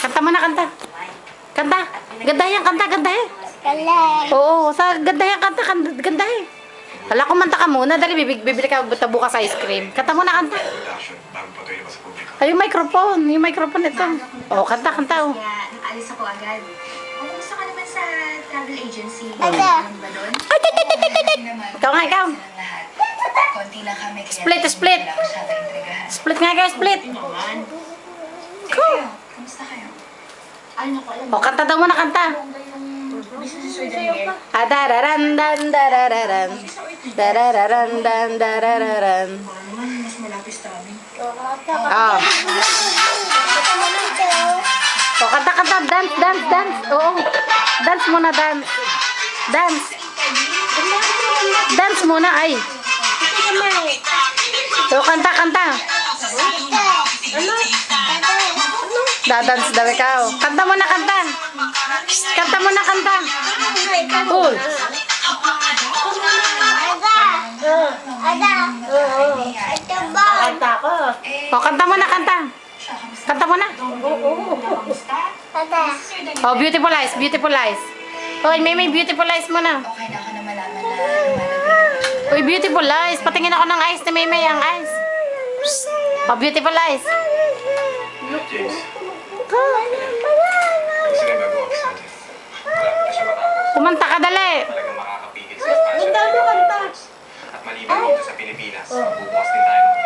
Kanta mo na, kanta. Kanta. Gandahin, kanta, gandahin. Galing. Oo, sa gandahin, kanta, gandahin. Wala, kumanta ka muna. Dali, bibili ka bukas ice cream. Kanta mo na, kanta. Ay, yung microphone. Yung microphone ito. Oh, kanta, kanta. Oh. Kaya naalis ako agad. Kung gusto ka naman sa travel agency, Ada. ano ba doon? Ikaw nga, ikaw. Konti lang kami. Kaya Split, split. wala ko siya kaintrigahan. Split nga kayo, split. Naman. Go. Kayo, kamusta kayo? Oh, kanta daw mo na, kanta. Business with the year. Ah, dararan, dan, dararan. Dararan, dan, dararan. Baka naman, mas malapis sa amin. Oh. Oh, kanta, kanta. Dance, dance, dance. Oo. Dance muna, dance. Dance. Dance muna, ay. Oh, kanta, kanta. Dadance daw ikaw. Kanta mo na, kanta. Kanta mo na, kanta. Cool. Ada. Ito ba? Oh, kanta mo na, kanta. Kanta mo na. Ada. Oh, beautiful eyes, beautiful eyes. Oh, may beautiful eyes mo na. Okay na ako na malaman na lumalabing. Uy, beautiful eyes. Patingin ako ng eyes ni Maymay, ang eyes. Oh, beautiful eyes. James, kasi may bago ako sa atin. Malapit na siya matapos. Kumanta ka, dali. Talagang makakapigil sa expansion ng Pilipinas. At maliban dito sa Pilipinas, bubukas din tayo ng